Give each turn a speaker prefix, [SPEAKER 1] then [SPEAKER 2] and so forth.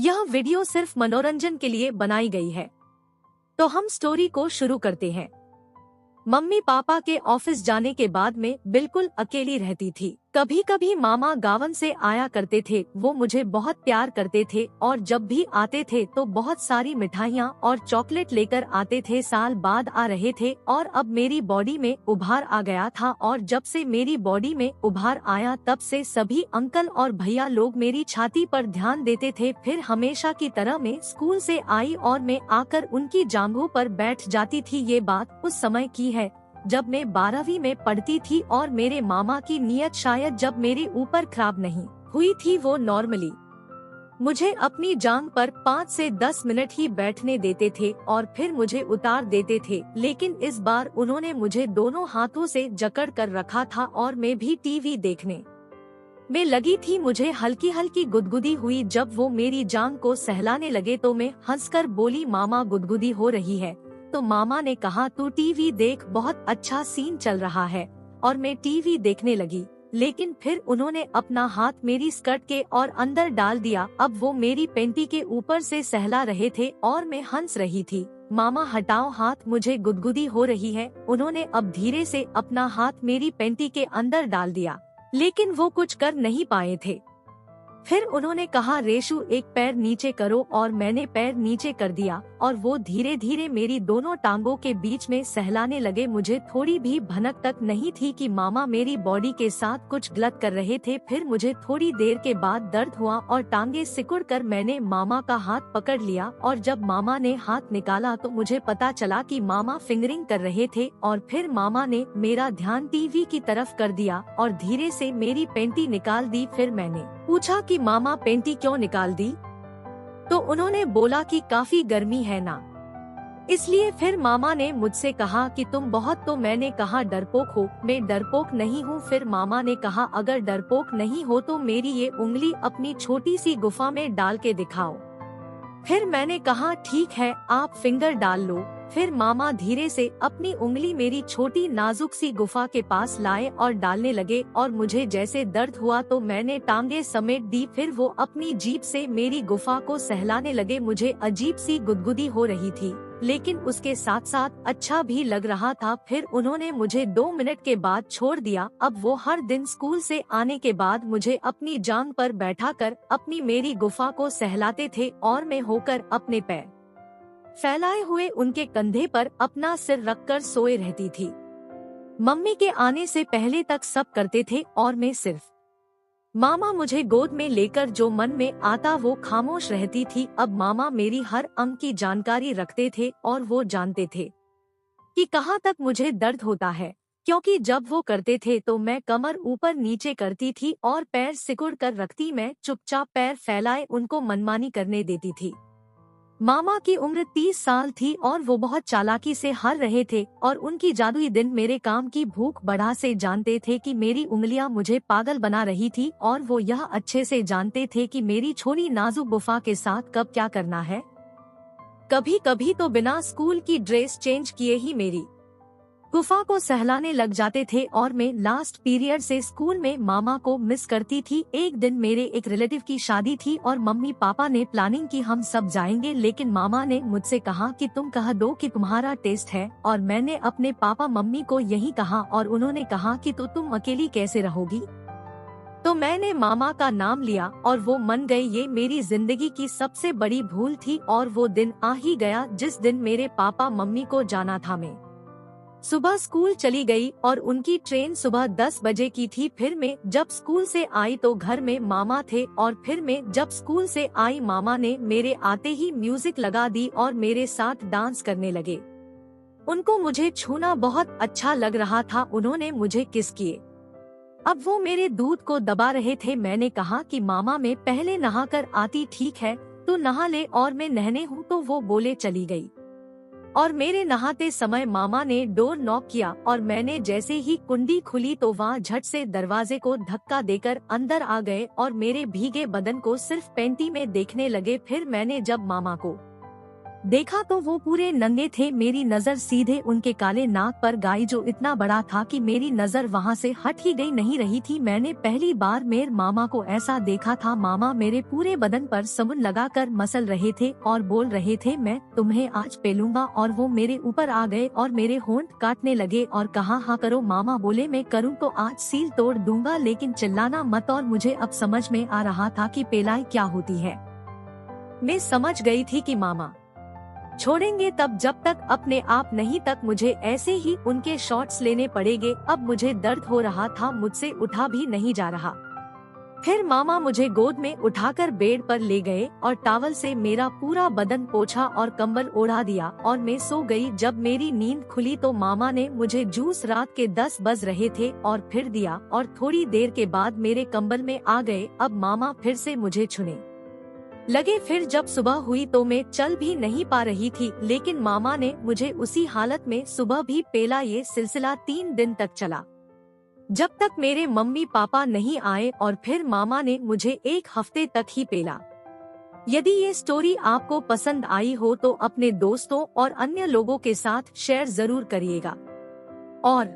[SPEAKER 1] यह वीडियो सिर्फ मनोरंजन के लिए बनाई गई है। तो हम स्टोरी को शुरू करते हैं। मम्मी पापा के ऑफिस जाने के बाद मैं बिल्कुल अकेली रहती थी। कभी कभी मामा गाँव से आया करते थे। वो मुझे बहुत प्यार करते थे और जब भी आते थे तो बहुत सारी मिठाइयाँ और चॉकलेट लेकर आते थे। साल बाद आ रहे थे और अब मेरी बॉडी में उभार आ गया था और जब से मेरी बॉडी में उभार आया तब से सभी अंकल और भैया लोग मेरी छाती पर ध्यान देते थे। फिर हमेशा की तरह मैं स्कूल से आई और मैं आकर उनकी जांघों पर बैठ जाती थी। ये बात उस समय की है जब मैं 12वीं में पढ़ती थी और मेरे मामा की नीयत शायद जब मेरे ऊपर खराब नहीं हुई थी। वो नॉर्मली मुझे अपनी जांघ पर 5 से 10 मिनट ही बैठने देते थे और फिर मुझे उतार देते थे। लेकिन इस बार उन्होंने मुझे दोनों हाथों से जकड़ कर रखा था और मैं भी टीवी देखने में लगी थी। मुझे हल्की हल्की गुदगुदी हुई। जब वो मेरी जांघ को सहलाने लगे तो मैं हंसकर बोली, मामा गुदगुदी हो रही है? तो मामा ने कहा, तू टीवी देख, बहुत अच्छा सीन चल रहा है। और मैं टीवी देखने लगी। लेकिन फिर उन्होंने अपना हाथ मेरी स्कर्ट के और अंदर डाल दिया। अब वो मेरी पेंटी के ऊपर से सहला रहे थे और मैं हंस रही थी। मामा हटाओ हाथ, मुझे गुदगुदी हो रही है। उन्होंने अब धीरे से अपना हाथ मेरी पेंटी के अंदर डाल दिया, लेकिन वो कुछ कर नहीं पाए थे। फिर उन्होंने कहा, रेशु एक पैर नीचे करो, और मैंने पैर नीचे कर दिया और वो धीरे धीरे मेरी दोनों टांगों के बीच में सहलाने लगे। मुझे थोड़ी भी भनक तक नहीं थी कि मामा मेरी बॉडी के साथ कुछ गलत कर रहे थे। फिर मुझे थोड़ी देर के बाद दर्द हुआ और टांगे सिकुड़ कर मैंने मामा का हाथ पकड़ लिया और जब मामा ने हाथ निकाला तो मुझे पता चला कि मामा फिंगरिंग कर रहे थे। और फिर मामा ने मेरा ध्यान टीवी की तरफ कर दिया और धीरे से मेरी पेंटी निकाल दी। फिर मैंने पूछा कि मामा पेंटी क्यों निकाल दी? तो उन्होंने बोला कि काफी गर्मी है ना, इसलिए। फिर मामा ने मुझसे कहा कि तुम बहुत, तो मैंने कहा डरपोक हो? मैं डरपोक नहीं हूँ। फिर मामा ने कहा, अगर डरपोक नहीं हो तो मेरी ये उंगली अपनी छोटी सी गुफा में डाल के दिखाओ। फिर मैंने कहा ठीक है, आप फिंगर डाल लो। फिर मामा धीरे से अपनी उंगली मेरी छोटी नाजुक सी गुफा के पास लाए और डालने लगे और मुझे जैसे दर्द हुआ तो मैंने टांगे समेट दी। फिर वो अपनी जीभ से मेरी गुफा को सहलाने लगे। मुझे अजीब सी गुदगुदी हो रही थी, लेकिन उसके साथ साथ अच्छा भी लग रहा था। फिर उन्होंने मुझे 2 मिनट के बाद छोड़ दिया। अब वो हर दिन स्कूल से आने के बाद मुझे अपनी जांघ पर बैठाकर अपनी मेरी गुफा को सहलाते थे और मैं होकर अपने पैर फैलाए हुए उनके कंधे पर अपना सिर रखकर सोए रहती थी। मम्मी के आने से पहले तक सब करते थे और मैं सिर्फ मामा मुझे गोद में लेकर जो मन में आता वो खामोश रहती थी। अब मामा मेरी हर अंग की जानकारी रखते थे और वो जानते थे कि कहाँ तक मुझे दर्द होता है, क्योंकि जब वो करते थे तो मैं कमर ऊपर नीचे करती थी और पैर सिकुड़ कर रखती। मैं चुपचाप पैर फैलाए उनको मनमानी करने देती थी। मामा की उम्र 30 साल थी और वो बहुत चालाकी से हर रहे थे और उनकी जादुई दिन मेरे काम की भूख बढ़ा से जानते थे कि मेरी उंगलियां मुझे पागल बना रही थी और वो यह अच्छे से जानते थे कि मेरी छोटी नाजुक गुफा के साथ कब क्या करना है। कभी कभी तो बिना स्कूल की ड्रेस चेंज किए ही मेरी गुफा को सहलाने लग जाते थे और मैं लास्ट पीरियड से स्कूल में मामा को मिस करती थी। एक दिन मेरे एक रिलेटिव की शादी थी और मम्मी पापा ने प्लानिंग की हम सब जाएंगे, लेकिन मामा ने मुझसे कहा कि तुम कह दो कि तुम्हारा टेस्ट है। और मैंने अपने पापा मम्मी को यही कहा और उन्होंने कहा कि तो तुम अकेली कैसे रहोगी? तो मैंने मामा का नाम लिया और वो मान गए। ये मेरी जिंदगी की सबसे बड़ी भूल थी और वो दिन आ ही गया जिस दिन मेरे पापा मम्मी को जाना था। मैं सुबह स्कूल चली गई और उनकी ट्रेन सुबह 10 बजे की थी। फिर मैं जब स्कूल से आई तो घर में मामा थे और फिर मैं जब स्कूल से आई मामा ने मेरे आते ही म्यूजिक लगा दी और मेरे साथ डांस करने लगे। उनको मुझे छूना बहुत अच्छा लग रहा था। उन्होंने मुझे किस किए। अब वो मेरे दूध को दबा रहे थे। मैंने कहा कि मामा मैं पहले नहा कर आती, ठीक है तो नहा ले और मैं नहने हूँ। तो वो बोले चली गई और मेरे नहाते समय मामा ने डोर नॉक किया और मैंने जैसे ही कुंडी खुली तो वहाँ झट से दरवाजे को धक्का देकर अंदर आ गए और मेरे भीगे बदन को सिर्फ पेंटी में देखने लगे। फिर मैंने जब मामा को देखा तो वो पूरे नंगे थे। मेरी नजर सीधे उनके काले नाक पर गई जो इतना बड़ा था कि मेरी नजर वहाँ से हट ही गई नहीं रही थी। मैंने पहली बार मेरे मामा को ऐसा देखा था। मामा मेरे पूरे बदन पर साबुन लगाकर मसल रहे थे और बोल रहे थे, मैं तुम्हें आज पेलूंगा। और वो मेरे ऊपर आ गए और मेरे होंठ काटने लगे और कहा, हाँ करो। मामा बोले, मैं करूँ तो आज सील तोड़ दूंगा, लेकिन चिल्लाना मत। और मुझे अब समझ में आ रहा था कि पेलाई क्या होती है। मैं समझ गई थी कि मामा छोड़ेंगे तब जब तक अपने आप नहीं तक मुझे ऐसे ही उनके शॉट्स लेने पड़ेंगे। अब मुझे दर्द हो रहा था, मुझसे उठा भी नहीं जा रहा। फिर मामा मुझे गोद में उठाकर बेड पर ले गए और टॉवल से मेरा पूरा बदन पोंछा और कंबल ओढ़ा दिया और मैं सो गई। जब मेरी नींद खुली तो मामा ने मुझे जूस, रात के 10 बज रहे थे, और फिर दिया और थोड़ी देर के बाद मेरे कंबल में आ गए। अब मामा फिर से मुझे छूने लगे। फिर जब सुबह हुई तो मैं चल भी नहीं पा रही थी, लेकिन मामा ने मुझे उसी हालत में सुबह भी पेला। ये सिलसिला 3 दिन तक चला, जब तक मेरे मम्मी पापा नहीं आए, और फिर मामा ने मुझे 1 हफ्ते तक ही पेला। यदि ये स्टोरी आपको पसंद आई हो तो अपने दोस्तों और अन्य लोगों के साथ शेयर जरूर करिएगा। और